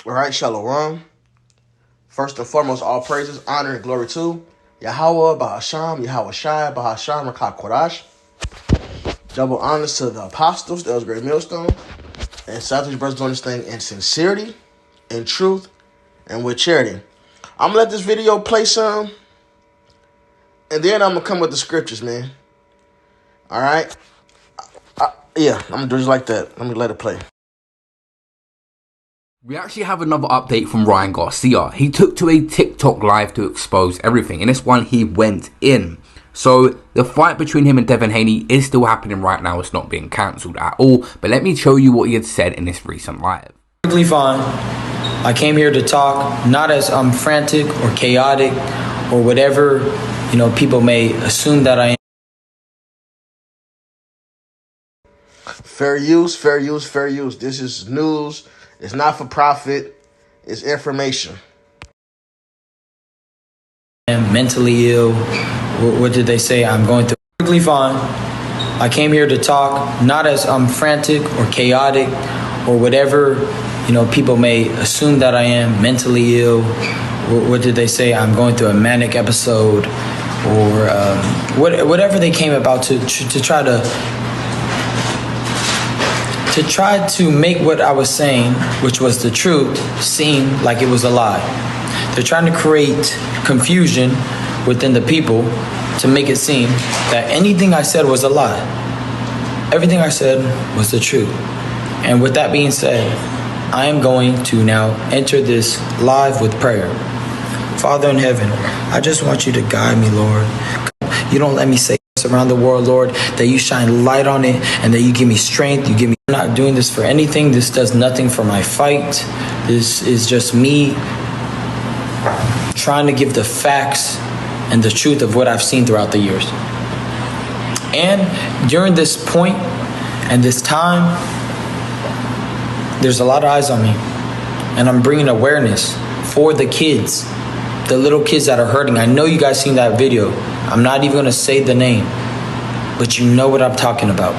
All right, Shalom. First and foremost, all praises, honor, and glory to Yahweh, Bahasham, Yahweh Shai, Bahasham, Rakah Kodash. Double honors to the apostles, that was Great Millstone, and Southeast brothers doing this thing in sincerity, in truth, and with charity. I'm gonna let this video play some, and then I'm gonna come with the scriptures, man. All right? Yeah, I'm gonna do just like that. Let me let it play. We actually have another update from Ryan Garcia. He took to a TikTok live to expose everything. In this one, he went in. So the fight between him and Devin Haney is still happening right now. It's not being cancelled at all. But let me show you what he had said in this recent live. Perfectly fine. I came here to talk, not as I'm frantic or chaotic or whatever, people may assume that I am. Fair use, fair use, fair use. This is news. It's not for profit. It's information. I'm mentally ill. What did they say? I'm going through. Perfectly fine. I came here to talk, not as I'm frantic or chaotic or whatever, people may assume that I am mentally ill. What did they say? I'm going through a manic episode or whatever they came about to try to make what I was saying, which was the truth, seem like it was a lie. They're trying to create confusion within the people to make it seem that anything I said was a lie. Everything I said was the truth. And with that being said, I am going to now enter this live with prayer. Father in heaven, I just want you to guide me, Lord. You don't let me say around the world, Lord, that you shine light on it and that you give me strength. I'm not doing this for anything. This does nothing for my fight. This is just me trying to give the facts and the truth of what I've seen throughout the years. And during this point and this time, there's a lot of eyes on me, and I'm bringing awareness for the kids, the little kids that are hurting. I know you guys seen that video. I'm not even gonna say the name, but you know what I'm talking about.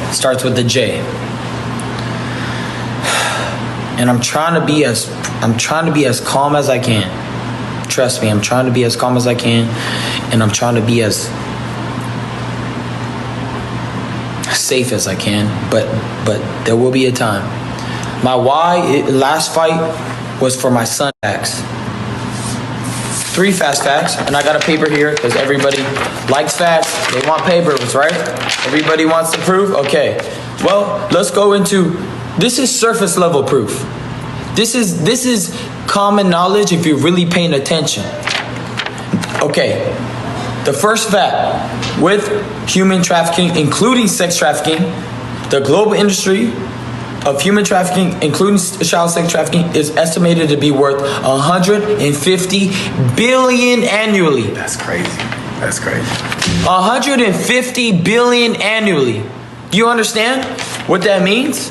It starts with the J. And I'm trying to be as calm as I can. Trust me, I'm trying to be as calm as I can, and I'm trying to be as safe as I can, but there will be a time. My last fight was for my son facts. 3 fast facts, and I got a paper here because everybody likes facts. They want papers, right? Everybody wants the proof? Okay. Well, let's go into, this is surface level proof. This is common knowledge if you're really paying attention. Okay. The first fact, with human trafficking, including sex trafficking, the global industry of human trafficking, including child sex trafficking, is estimated to be worth $150 billion annually. That's crazy. That's crazy. $150 billion annually. Do you understand what that means?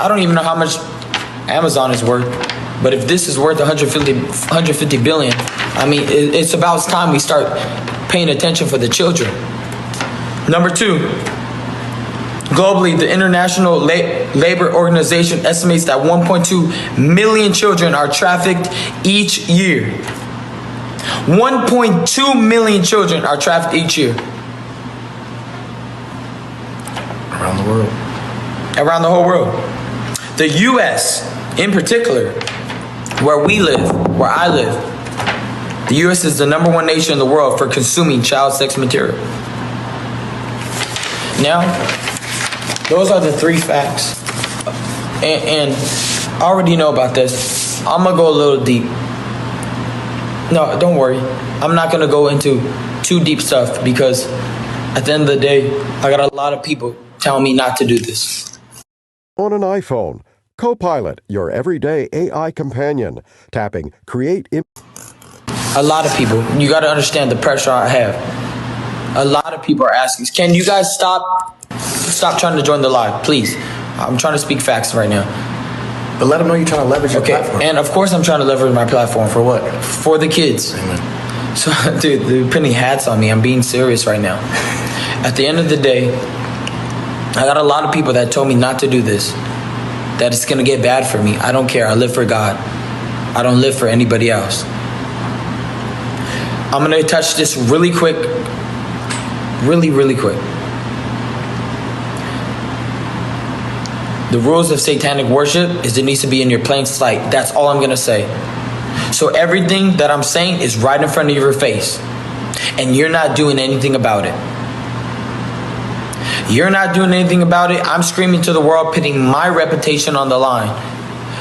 I don't even know how much Amazon is worth, but if this is worth 150 billion, I mean, it's about time we start paying attention for the children. Number 2, globally, the International Labor Organization estimates that 1.2 million children are trafficked each year. 1.2 million children are trafficked each year. Around the world. Around the whole world. The U.S. in particular, where I live, the U.S. is the #1 nation in the world for consuming child sex material. Now, those are the 3 facts. And I already know about this. I'm going to go a little deep. No, don't worry. I'm not going to go into too deep stuff because at the end of the day, I got a lot of people telling me not to do this. On an iPhone, Copilot, your everyday AI companion, tapping Create. A lot of people, you got to understand the pressure I have. A lot of people are asking, can you guys stop trying to join the live, please? I'm trying to speak facts right now. But let them know you're trying to leverage your platform. And of course I'm trying to leverage my platform. For what? For the kids. Amen. So, dude, they're putting hats on me. I'm being serious right now. At the end of the day, I got a lot of people that told me not to do this. that it's going to get bad for me. I don't care. I live for God. I don't live for anybody else. I'm going to touch this really quick. Really, really quick. The rules of satanic worship is it needs to be in your plain sight. That's all I'm going to say. So everything that I'm saying is right in front of your face. And you're not doing anything about it. You're not doing anything about it. I'm screaming to the world, putting my reputation on the line.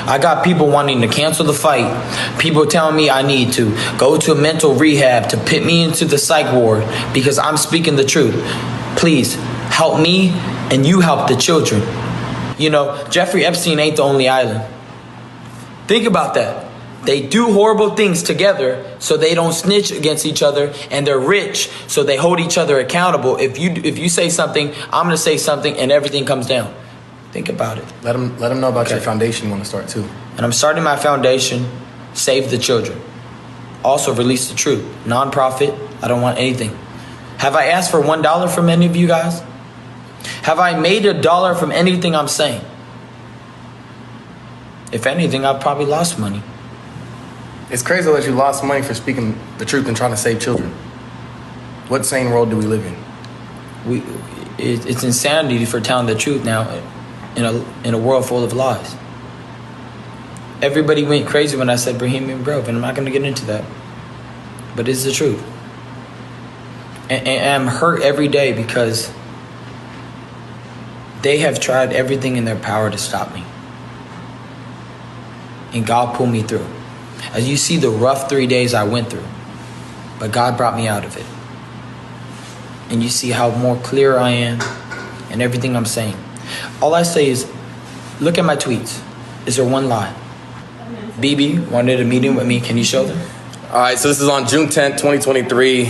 I got people wanting to cancel the fight. People telling me I need to go to a mental rehab to put me into the psych ward because I'm speaking the truth. Please help me and you help the children. You know, Jeffrey Epstein ain't the only island. Think about that. They do horrible things together so they don't snitch against each other, and they're rich so they hold each other accountable. If you say something, I'm going to say something, and everything comes down. Think about it. Let them know about your foundation you want to start too. And I'm starting my foundation, Save the Children. Also Release the Truth. Non-profit. I don't want anything. Have I asked for $1 from any of you guys? Have I made $1 from anything I'm saying? If anything, I've probably lost money. It's crazy that you lost money for speaking the truth and trying to save children. What sane world do we live in? It's insanity for telling the truth now in a world full of lies. Everybody went crazy when I said Bohemian Grove, and I'm not going to get into that. But it's the truth. And I'm hurt every day because they have tried everything in their power to stop me. And God pulled me through. As you see the rough 3 days I went through, but God brought me out of it. And you see how more clear I am and everything I'm saying. All I say is, look at my tweets. Is there one lie? BB wanted a meeting with me. Can you show them? All right, so this is on June 10th, 2023.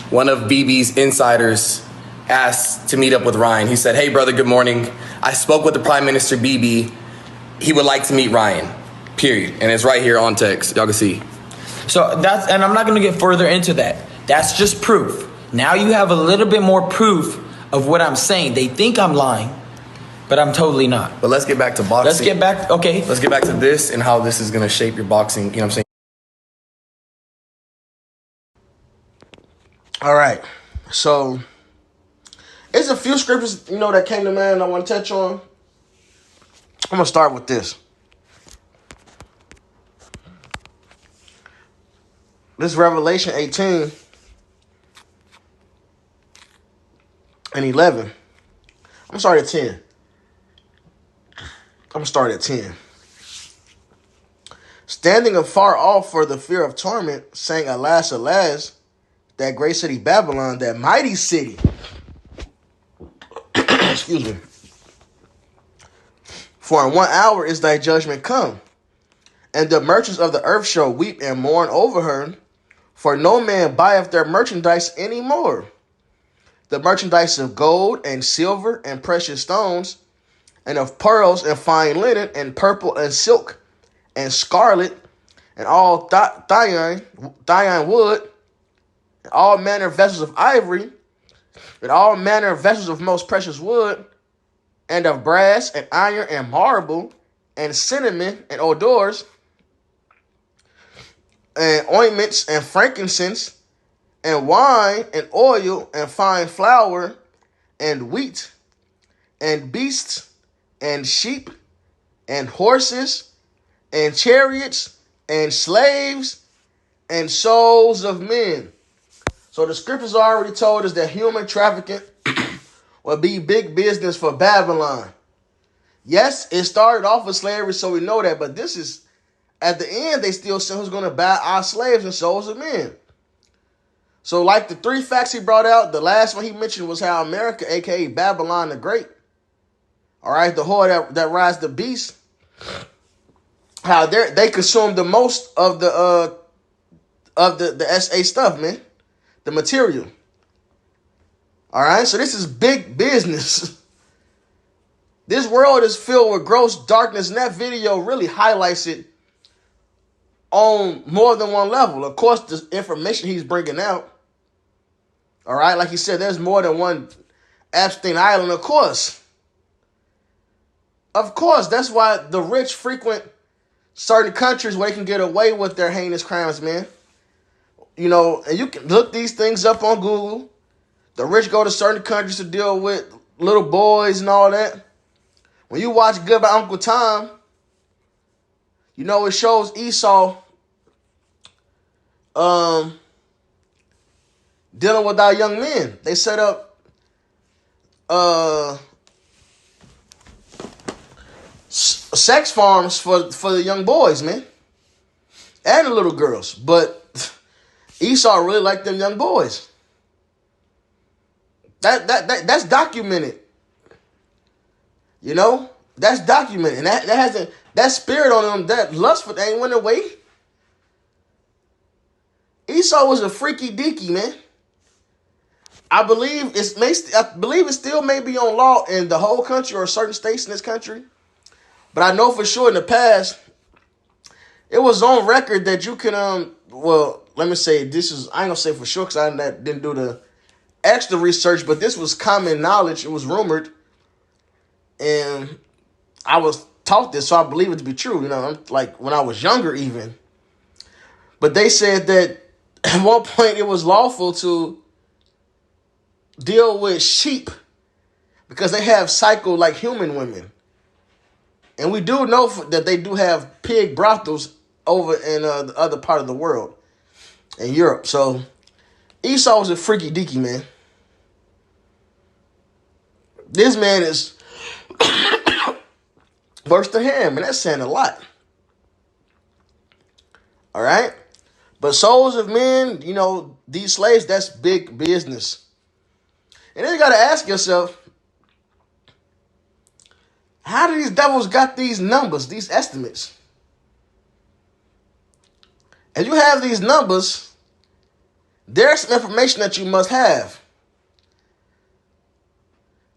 One of BB's insiders asked to meet up with Ryan. He said, "Hey, brother, good morning. I spoke with the Prime Minister, BB. He would like to meet Ryan, period." And it's right here on text. Y'all can see. So and I'm not going to get further into that. That's just proof. Now you have a little bit more proof of what I'm saying. They think I'm lying, but I'm totally not. But let's get back to boxing. Let's get back, okay. Let's get back to this and how this is going to shape your boxing, you know what I'm saying? All right. So, there's a few scriptures, that came to mind I want to touch on. I'm going to start with this. This Revelation 18 and 11. I'm sorry at 10. I'm going to start at 10. Standing afar off for the fear of torment, saying, "Alas, alas, that great city Babylon, that mighty city." Excuse me. "For in 1 hour is thy judgment come, and the merchants of the earth shall weep and mourn over her, for no man buyeth their merchandise any more. The merchandise of gold and silver and precious stones, and of pearls and fine linen, and purple and silk, and scarlet, and all thyine wood, and all manner of vessels of ivory, and all manner of vessels of most precious wood, and of brass, and iron, and marble, and cinnamon, and odors, and ointments, and frankincense, and wine, and oil, and fine flour, and wheat, and beasts, and sheep, and horses, and chariots, and slaves, and souls of men." So the scriptures already told us that human trafficking will be big business for Babylon. Yes, it started off with slavery, so we know that, but this is, at the end, they still say who's going to buy our slaves and souls of men. So like the 3 facts he brought out, the last one he mentioned was how America, a.k.a. Babylon the Great, all right, the whore that rides the beast, how they consume the most of the SA stuff, man, the material. All right, so this is big business. This world is filled with gross darkness, and that video really highlights it on more than one level. Of course, the information he's bringing out, all right, like he said, there's more than one Epstein Island, of course. Of course, that's why the rich frequent certain countries where they can get away with their heinous crimes, man. You know, and you can look these things up on Google. The rich go to certain countries to deal with little boys and all that. When you watch Good by Uncle Tom, you know it shows Esau dealing with our young men. They set up sex farms for the young boys, man, and the little girls. But Esau really liked them young boys. That's documented. You know, that's documented, and that spirit on them, that lust for ain't went away. Esau was a freaky deaky, man. I believe it still may be on law in the whole country or certain states in this country. But I know for sure in the past, it was on record that you can, well, let me say this is, I ain't gonna say for sure because I didn't do the extra research, but this was common knowledge. It was rumored. And I was taught this, so I believe it to be true, you know, like when I was younger even. But they said that at one point it was lawful to deal with sheep because they have cycle like human women. And we do know that they do have pig brothels over in the other part of the world, in Europe. So Esau was a freaky deaky, man. This man is worse than him, and that's saying a lot. All right? But souls of men, you know, these slaves, that's big business. And then you got to ask yourself, how do these devils got these numbers, these estimates? And you have these numbers, there's some information that you must have.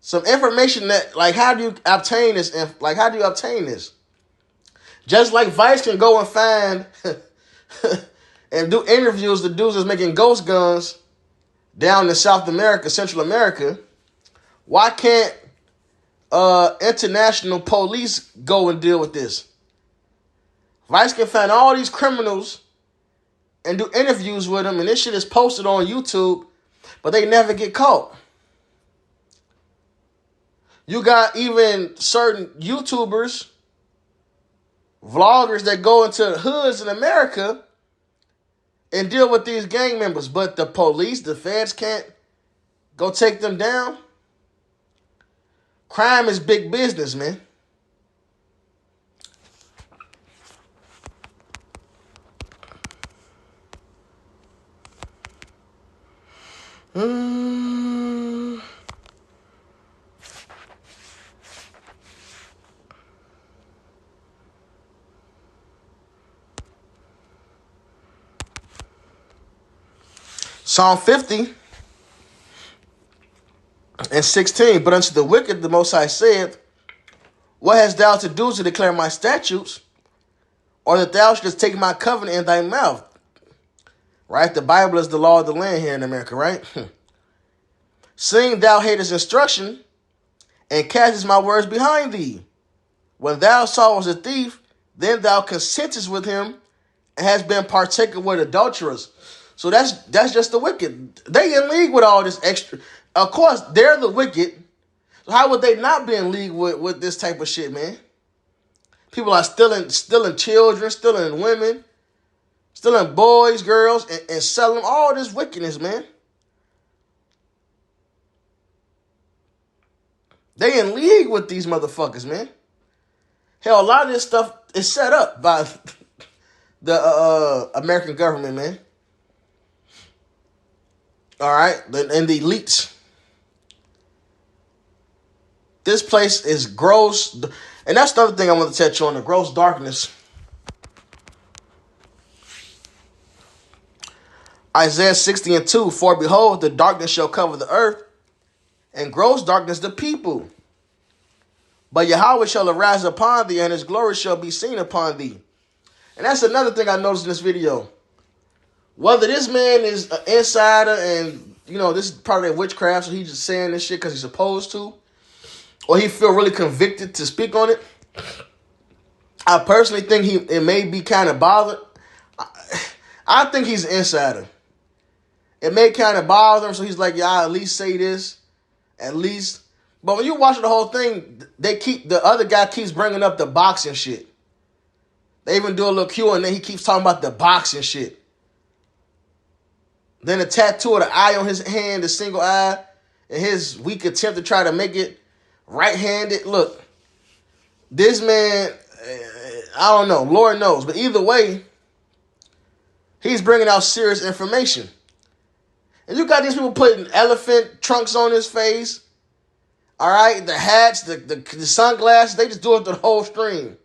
Some information that, like, how do you obtain this? Like, how do you obtain this? Just like Vice can go and find and do interviews with dudes that's making ghost guns down in South America, Central America, why can't international police go and deal with this? Vice can find all these criminals and do interviews with them, and this shit is posted on YouTube, but they never get caught. You got even certain YouTubers, vloggers that go into the hoods in America and deal with these gang members, but the police, the feds can't go take them down. Crime is big business, man. Psalm 50 and 16, but unto the wicked the Most High said, what hast thou to do to declare my statutes, or that thou shouldst take my covenant in thy mouth? Right? The Bible is the law of the land here in America, right? Seeing thou hatest instruction, and castest my words behind thee. When thou sawest a thief, then thou consentest with him, and hast been partaker with adulterers. So that's just the wicked. They in league with all this extra. Of course, they're the wicked. So how would they not be in league with this type of shit, man? People are stealing children, stealing women, stealing boys, girls, and selling all this wickedness, man. They in league with these motherfuckers, man. Hell, a lot of this stuff is set up by the American government, man. All right, and the elites. This place is gross, and that's the other thing I want to touch on, the gross darkness. Isaiah 60 and 2, for behold, the darkness shall cover the earth, and gross darkness the people. But Yahweh shall arise upon thee, and his glory shall be seen upon thee. And that's another thing I noticed in this video. Whether this man is an insider and, you know, this is part of that witchcraft, so he's just saying this shit because he's supposed to, or he feel really convicted to speak on it. I personally think it may be kind of bothered. I think he's an insider. It may kind of bother him, so he's like, yeah, I'll at least say this, at least. But when you watch the whole thing, the other guy keeps bringing up the boxing shit. They even do a little Q and then he keeps talking about the boxing shit. Then a tattoo of the eye on his hand, the single eye, and his weak attempt to try to make it right-handed. Look, this man, I don't know, Lord knows. But either way, he's bringing out serious information. And you got these people putting elephant trunks on his face. All right, the hats, the sunglasses, they just do it through the whole stream.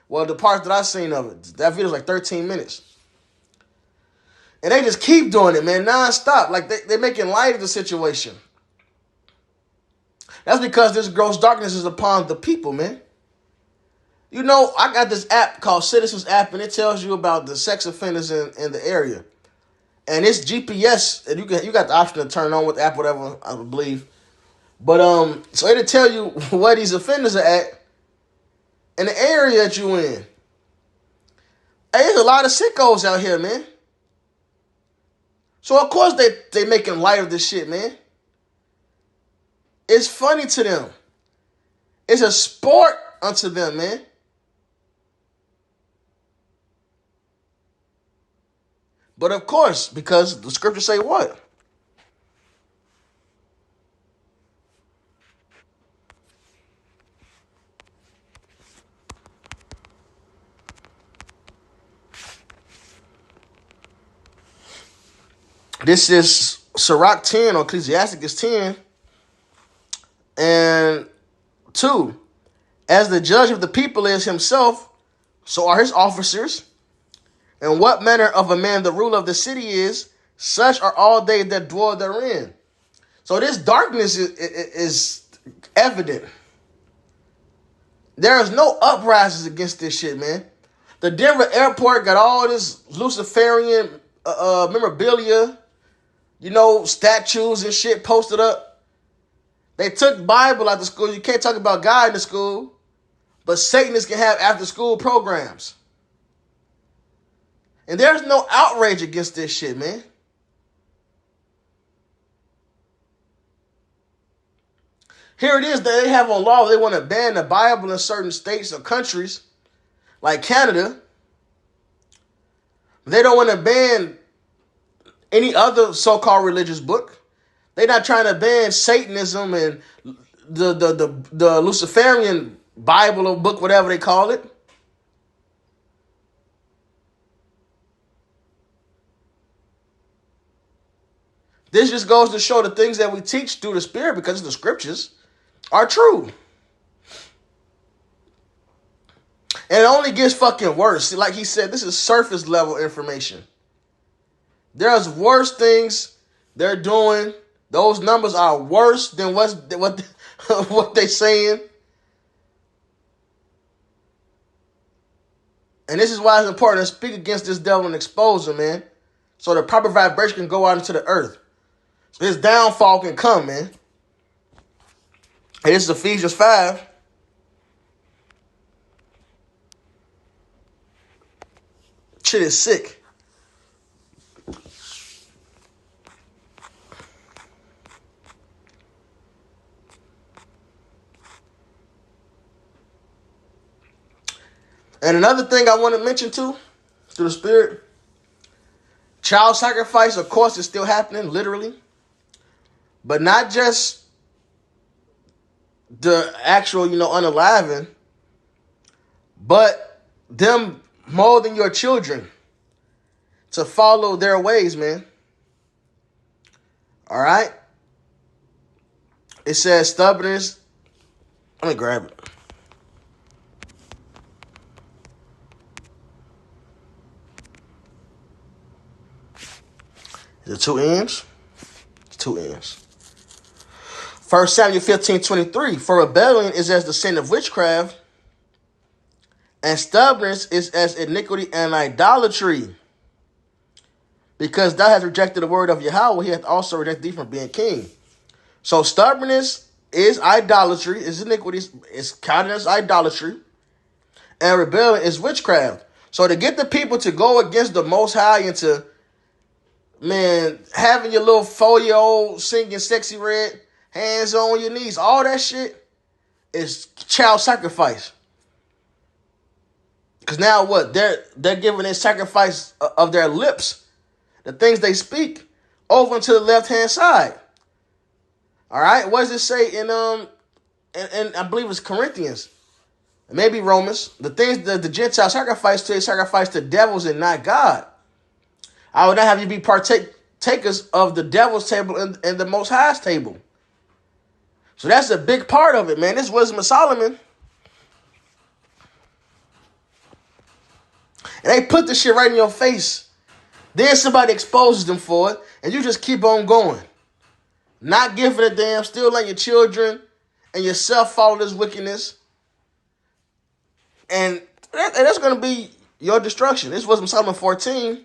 Well, the part that I seen of it, that video's like 13 minutes. And they just keep doing it, man, nonstop. Like, they're making light of the situation. That's because this gross darkness is upon the people, man. You know, I got this app called Citizens App, and it tells you about the sex offenders in the area. And it's GPS, and you got the option to turn on with the app, whatever, I believe. But, so it'll tell you where these offenders are at in the area that you in. Hey, there's a lot of sickos out here, man. So, of course, they making light of this shit, man. It's funny to them. It's a sport unto them, man. But, of course, because the scriptures say what? This is Sirach 10 or Ecclesiasticus 10 and 2. As the judge of the people is himself, so are his officers. And what manner of a man the ruler of the city is, such are all they that dwell therein. So this darkness is evident. There is no uprisings against this shit, man. The Denver airport got all this Luciferian memorabilia, you know, statues and shit posted up. They took Bible out of school. You can't talk about God in the school, but Satanists can have after school programs. And there's no outrage against this shit, man. Here it is that they have on law. They want to ban the Bible in certain states or countries, like Canada. They don't want to ban any other so-called religious book. They're not trying to ban Satanism and the Luciferian Bible or book, whatever they call it. This just goes to show the things that we teach through the Spirit, because of the scriptures, are true. And it only gets fucking worse. Like he said, this is surface level information. There's worse things they're doing. Those numbers are worse than what they saying. And this is why it's important to speak against this devil and expose him, man. So the proper vibration can go out into the earth. So his downfall can come, man. And this is Ephesians 5. Shit is sick. And another thing I want to mention too, through the Spirit, child sacrifice, of course, is still happening, literally. But not just the actual, unaliving, but them molding your children to follow their ways, man. All right? It says stubbornness. Let me grab it. Is it two M's? It's two M's. 1 Samuel 15:23. For rebellion is as the sin of witchcraft, and stubbornness is as iniquity and idolatry. Because thou hast rejected the word of Yahweh, he hath also rejected thee from being king. So stubbornness is idolatry, is iniquity, is counted as idolatry, and rebellion is witchcraft. So to get the people to go against the Most High and to, man, having your little 4-year-old singing Sexy Red, hands on your knees, all that shit is child sacrifice. Because now what? They're giving their sacrifice of their lips, the things they speak, over to the left-hand side. All right? What does it say in I believe it's Corinthians, maybe Romans? The things that the Gentiles sacrifice to, they sacrifice to devils and not God. I would not have you be partakers of the devil's table and the Most High's table. So that's a big part of it, man. This wisdom of Solomon. And they put the shit right in your face. Then somebody exposes them for it, and you just keep on going. Not giving a damn, still letting your children and yourself follow this wickedness. And that's going to be your destruction. This was Psalm 14.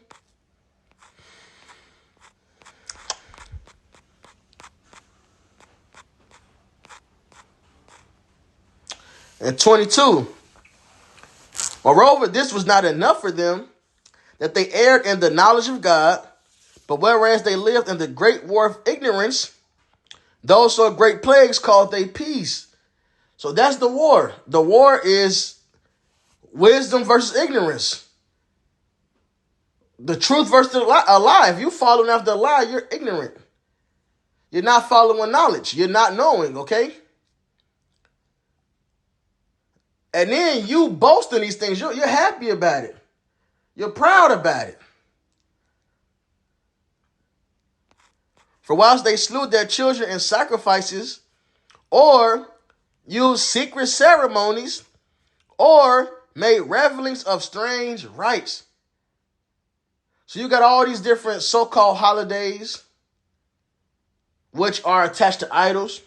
And 22. Moreover, this was not enough for them, that they erred in the knowledge of God, but whereas they lived in the great war of ignorance, those so great plagues called they peace. So that's the war. The war is wisdom versus ignorance. The truth versus a lie. If you're following after a lie, you're ignorant. You're not following knowledge. You're not knowing, okay? And then you boast in these things. You're happy about it. You're proud about it. For whilst they slew their children in sacrifices, or used secret ceremonies, or made revelings of strange rites. So you got all these different so-called holidays, which are attached to idols.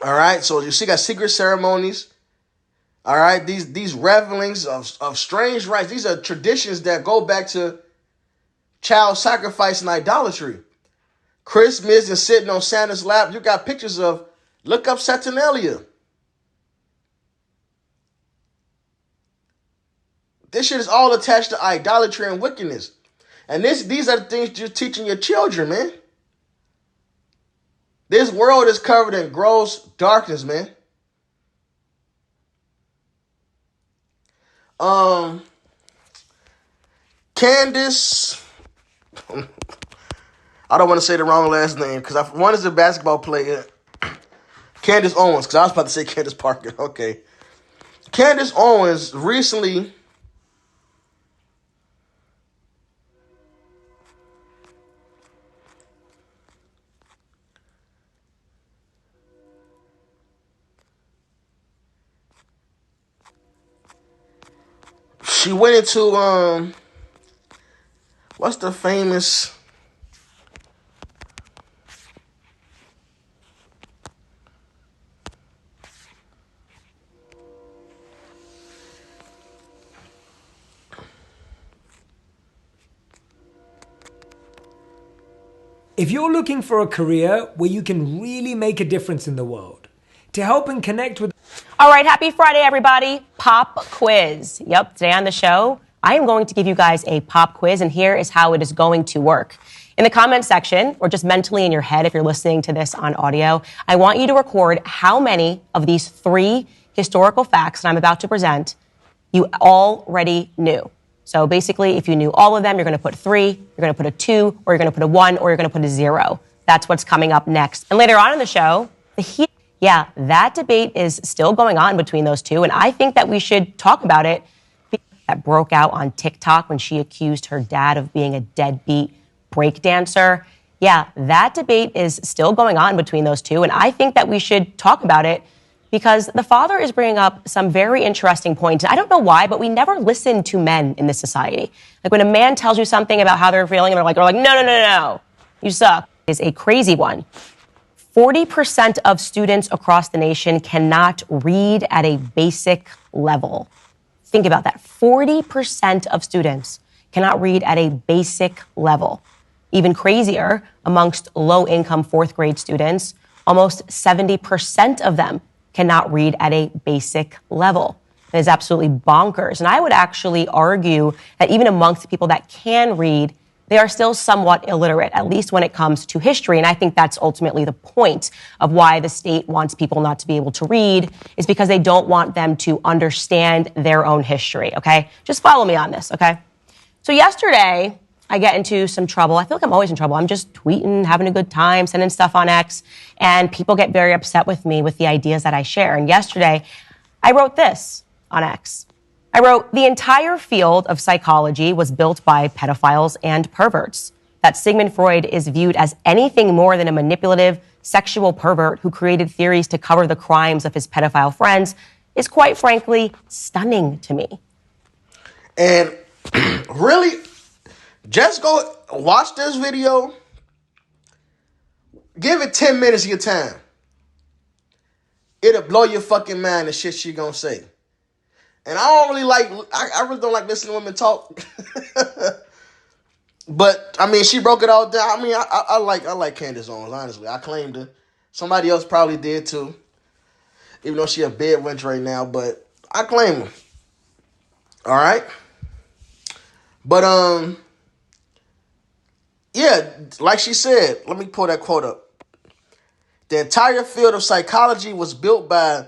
All right, so you see, got secret ceremonies. All right, these revelings of strange rites. These are traditions that go back to child sacrifice and idolatry. Christmas and sitting on Santa's lap. You got pictures of, look up Saturnalia. This shit is all attached to idolatry and wickedness. And these are the things you're teaching your children, man. This world is covered in gross darkness, man. Candace, I don't want to say the wrong last name because one is a basketball player. Candace Owens, because I was about to say Candace Parker. Okay. Candace Owens recently she went into what's the famous If you're looking for a career where you can really make a difference in the world, to help and connect with... All right, happy Friday, everybody. Pop quiz. Yep, today on the show, I am going to give you guys a pop quiz, and here is how it is going to work. In the comment section, or just mentally in your head if you're listening to this on audio, I want you to record how many of these 3 historical facts that I'm about to present you already knew. So basically, if you knew all of them, you're going to put 3, you're going to put a 2, or you're going to put a 1, or you're going to put a 0. That's what's coming up next. And later on in the show, that debate is still going on between those two, and I think that we should talk about it. That broke out on TikTok when she accused her dad of being a deadbeat breakdancer. Yeah, that debate is still going on between those two, and I think that we should talk about it because the father is bringing up some very interesting points. I don't know why, but we never listen to men in this society. Like when a man tells you something about how they're feeling, they're like, no, you suck. Is a crazy one. 40% of students across the nation cannot read at a basic level. Think about that. 40% of students cannot read at a basic level. Even crazier, amongst low-income 4th grade students, almost 70% of them cannot read at a basic level. That is absolutely bonkers. And I would actually argue that even amongst people that can read, they are still somewhat illiterate, at least when it comes to history. And I think that's ultimately the point of why the state wants people not to be able to read, is because they don't want them to understand their own history, okay? Just follow me on this, okay? So yesterday, I get into some trouble. I feel like I'm always in trouble. I'm just tweeting, having a good time, sending stuff on X, and people get very upset with me with the ideas that I share. And yesterday, I wrote this on X. I wrote, the entire field of psychology was built by pedophiles and perverts. That Sigmund Freud is viewed as anything more than a manipulative, sexual pervert who created theories to cover the crimes of his pedophile friends is quite frankly stunning to me. And really, just go watch this video. Give it 10 minutes of your time. It'll blow your fucking mind, the shit she gonna say. And I really don't like listening to women talk. But, I mean, she broke it all down. I mean, I like Candace Owens, honestly. I claimed her. Somebody else probably did, too. Even though she a bed wench right now. But I claim her. All right? But, yeah, like she said, let me pull that quote up. The entire field of psychology was built by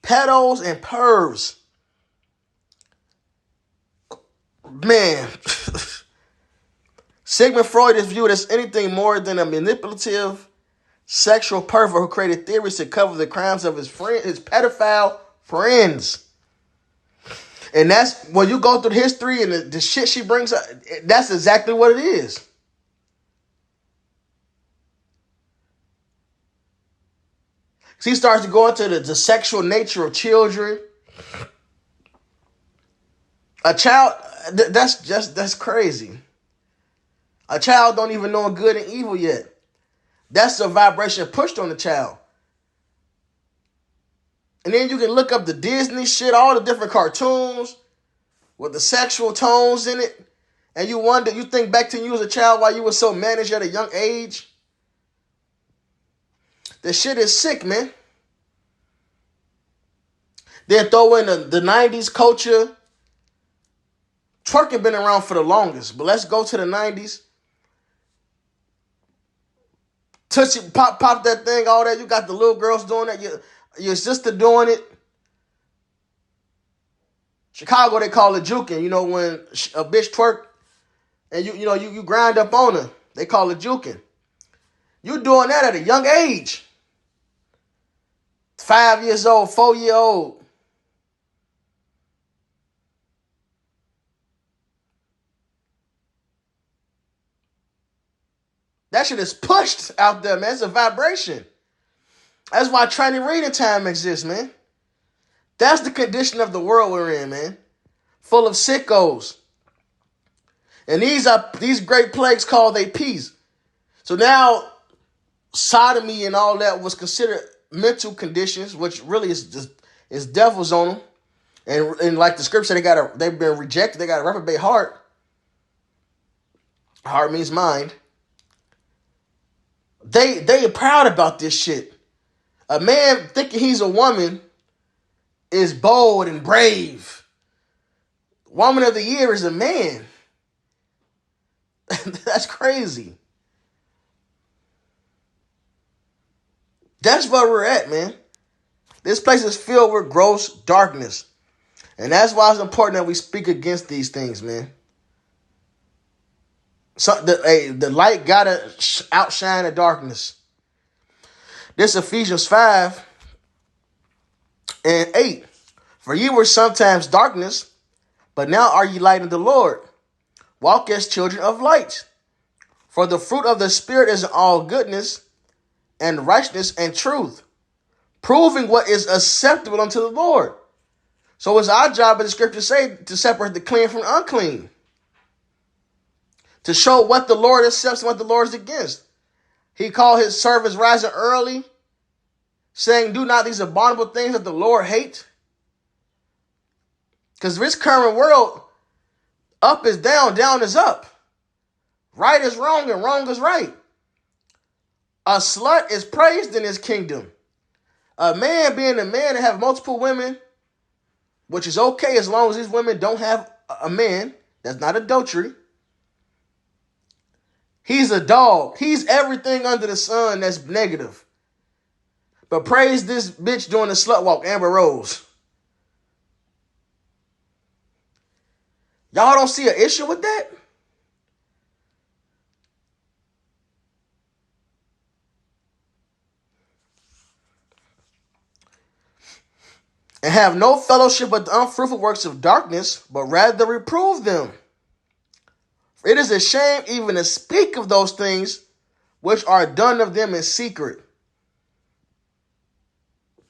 pedos and pervs. Man, Sigmund Freud is viewed as anything more than a manipulative sexual pervert who created theories to cover the crimes of his pedophile friends. And that's when you go through the history and the shit she brings up, that's exactly what it is. She starts to go into the sexual nature of children. A child, that's crazy. A child don't even know good and evil yet. That's the vibration pushed on the child. And then you can look up the Disney shit, all the different cartoons with the sexual tones in it. And you wonder, you think back to you as a child why you were so managed at a young age. The shit is sick, man. Then throw in the 90s culture. Twerking been around for the longest, but let's go to the 90s. Touch it, pop that thing, all that. You got the little girls doing that. Your sister doing it. Chicago, they call it juking. You know, when a bitch twerk and you grind up on her, they call it juking. You doing that at a young age. 5 years old, 4-year-old. That shit is pushed out there, man. It's a vibration. That's why training reading time exists, man. That's the condition of the world we're in, man. Full of sickos. And these great plagues called they peace. So now sodomy and all that was considered mental conditions, which really is devils on them. And like the scripture, they've been rejected. They got a reprobate heart. Heart means mind. They are proud about this shit. A man thinking he's a woman is bold and brave. Woman of the year is a man. That's crazy. That's where we're at, man. This place is filled with gross darkness. And that's why it's important that we speak against these things, man. So the light gotta outshine the darkness. This Ephesians 5:8. For ye were sometimes darkness, but now are ye light in the Lord. Walk as children of light. For the fruit of the Spirit is in all goodness and righteousness and truth, proving what is acceptable unto the Lord. So it's our job, as the scriptures say, to separate the clean from the unclean. To show what the Lord accepts and what the Lord is against. He called his servants rising early, saying, do not these abominable things that the Lord hates. Because this current world, up is down, down is up. Right is wrong, and wrong is right. A slut is praised in his kingdom. A man being a man and have multiple women, which is okay as long as these women don't have a man. That's not adultery. He's a dog. He's everything under the sun that's negative. But praise this bitch doing the slut walk, Amber Rose. Y'all don't see an issue with that? And have no fellowship with the unfruitful works of darkness, but rather reprove them. For it is a shame even to speak of those things which are done of them in secret.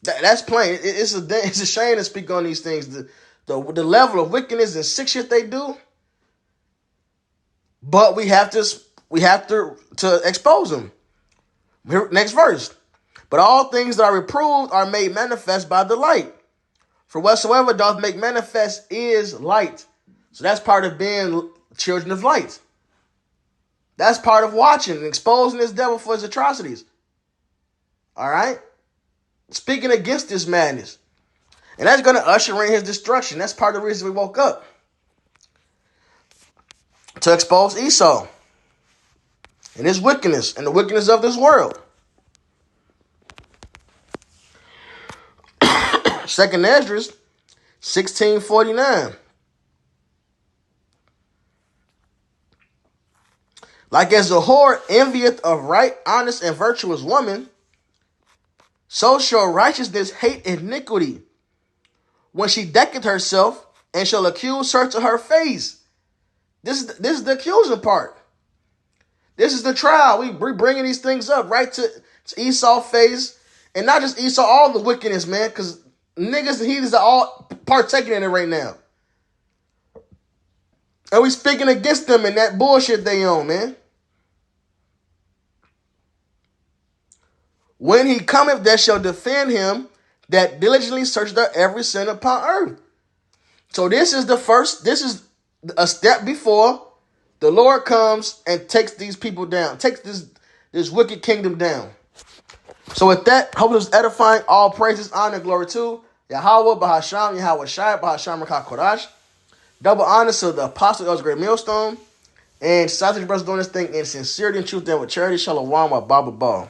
That's plain. It's a shame to speak on these things. The level of wickedness and sick shit they do. But we have to expose them. Next verse. But all things that are reproved are made manifest by the light. For whatsoever doth make manifest is light. So that's part of being children of light. That's part of watching and exposing this devil for his atrocities. All right? Speaking against this madness. And that's going to usher in his destruction. That's part of the reason we woke up. To expose Esau and his wickedness and the wickedness of this world. Second Esdras 16:49. Like as a whore envieth of right, honest, and virtuous woman, so shall righteousness hate iniquity when she decketh herself and shall accuse her to her face. This is the accusing part. This is the trial. We bringing these things up right to Esau's face. And not just Esau, all the wickedness, man, because niggas and heathens are all partaking in it right now. And we speaking against them and that bullshit they own, man. When he cometh, that shall defend him that diligently searcheth out every sin upon earth. So this is a step before the Lord comes and takes these people down, takes this wicked kingdom down. So with that, hope it was edifying. All praises, honor, glory to Yahweh, Bahasham, Yahweh Shai, Bahasham, Rakah Kodash. Double honor to the apostle, that was great millstone. And sausage brothers doing this thing in sincerity and truth and with charity. Shalom, wa Baba Ball.